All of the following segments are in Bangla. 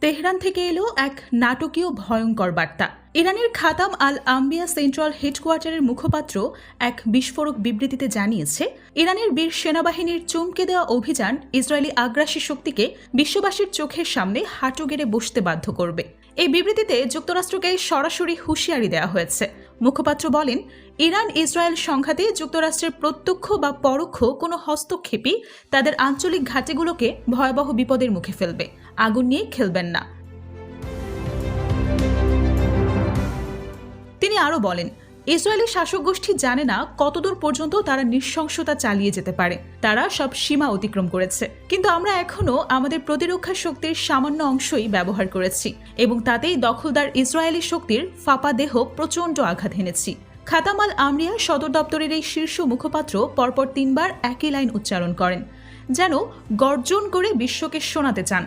তেহরান থেকে এলো এক নাটকীয় ভয়ঙ্কর বার্তা। ইরানের খাতাম আল আম্বিয়া সেন্ট্রাল হেডকোয়ার্টারের মুখপাত্র এক বিস্ফোরক বিবৃতিতে জানিয়েছে, ইরানের বীর সেনাবাহিনীর চমকে দেওয়া অভিযান ইসরায়েলি আগ্রাসী শক্তিকে বিশ্ববাসীর চোখের সামনে হাঁটু গেড়ে বসতে বাধ্য করবে। এই বিবৃতিতে যুক্তরাষ্ট্রকে সরাসরি হুঁশিয়ারি দেওয়া হয়েছে। মুখপাত্র বলেন, ইরান ইসরায়েল সংঘাতে যুক্তরাষ্ট্রের প্রত্যক্ষ বা পরোক্ষ কোনো হস্তক্ষেপই তাদের আঞ্চলিক ঘাঁটিগুলোকে ভয়াবহ বিপদের মুখে ফেলবে। আগুন নিয়ে খেলবেন না। তিনি আরও বলেন, ইসরায়েলি শাসক গোষ্ঠী জানে না কতদূর পর্যন্ত তারা নৃশংসতা চালিয়ে যেতে পারে। তারা সব সীমা অতিক্রম করেছে, কিন্তু আমরা এখনও আমাদের প্রতিরক্ষা শক্তির সামান্য অংশই ব্যবহার করেছি এবং তাতেই দখলদার ইসরায়েলি শক্তির ফাঁপা দেহ প্রচণ্ড আঘাত হেনেছি। খাতাম আল আমরিয়া সদর দপ্তরের এই শীর্ষ মুখপাত্র পরপর 3 বার একই লাইন উচ্চারণ করেন, যেন গর্জন করে বিশ্বকে শোনাতে চান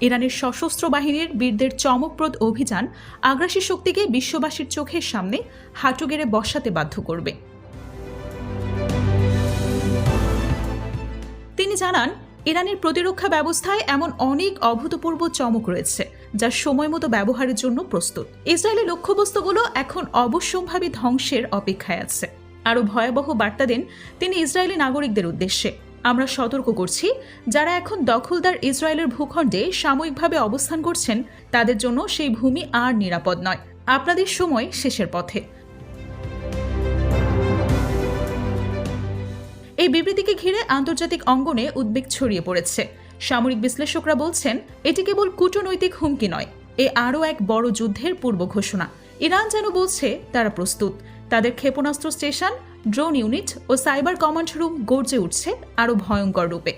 ইরানের সশস্ত্র বাহিনীর বীরদের চমকপ্রদ অভিযান আগ্রাসী শক্তিকে বিশ্ববাসীর চোখের সামনে হাঁটু গেড়ে বসাতে বাধ্য করবে। তিনি জানান, ইরানের প্রতিরক্ষা ব্যবস্থায় এমন অনেক অভূতপূর্ব চমক রয়েছে যা সময় মতো ব্যবহারের জন্য প্রস্তুত। ইসরায়েলি লক্ষ্যবস্তুগুলো এখন অবশ্যম্ভাবী ধ্বংসের অপেক্ষায় আছে। আরও ভয়াবহ বার্তা দেন তিনি ইসরায়েলি নাগরিকদের উদ্দেশ্যে, আমরা সতর্ক করছি, যারা এখন দখলদার ইসরায়েলের ভূখণ্ডে সাময়িকভাবে অবস্থান করছেন তাদের জন্য সেই ভূমি আর নিরাপদ নয়। আপনাদের সময় শেষের পথে। এই বিবৃতিকে ঘিরে আন্তর্জাতিক অঙ্গনে উদ্বেগ ছড়িয়ে পড়েছে। সামরিক বিশ্লেষকরা বলছেন, এটি কেবল কূটনৈতিক হুমকি নয়, এ আরও এক বড় যুদ্ধের পূর্ব ঘোষণা। ইরান যেন বলছে তারা প্রস্তুত। তাদের ক্ষেপণাস্ত্র স্টেশন, ড্রোন ইউনিট ও সাইবার কমান্ড রুম গর্জে উঠছে আরও ভয়ঙ্কর রূপে।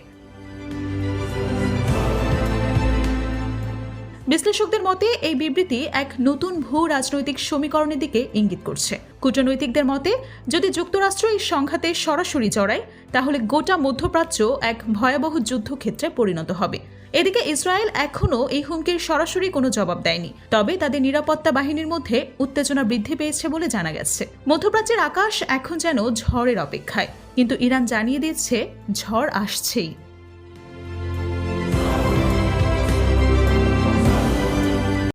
বিশ্লেষকদের মতে এই বিবৃতি এক নতুন ভূ রাজনৈতিক সমীকরণের দিকে ইঙ্গিত করছে। কূটনৈতিকদের মতে, যদি যুক্তরাষ্ট্র এই সংঘাতে সরাসরি জড়ায়, তাহলে গোটা মধ্যপ্রাচ্য এক ভয়াবহ যুদ্ধক্ষেত্রে পরিণত হবে। এদিকে ইসরায়েল এখনও এই হুমকির সরাসরি কোনো জবাব দেয়নি, তবে তাদের নিরাপত্তা বাহিনীর মধ্যে উত্তেজনা বৃদ্ধি পেয়েছে বলে জানা গেছে। মধ্যপ্রাচ্যের আকাশ এখন যেন ঝড়ের অপেক্ষায়, কিন্তু ইরান জানিয়ে দিচ্ছে ঝড় আসছেই।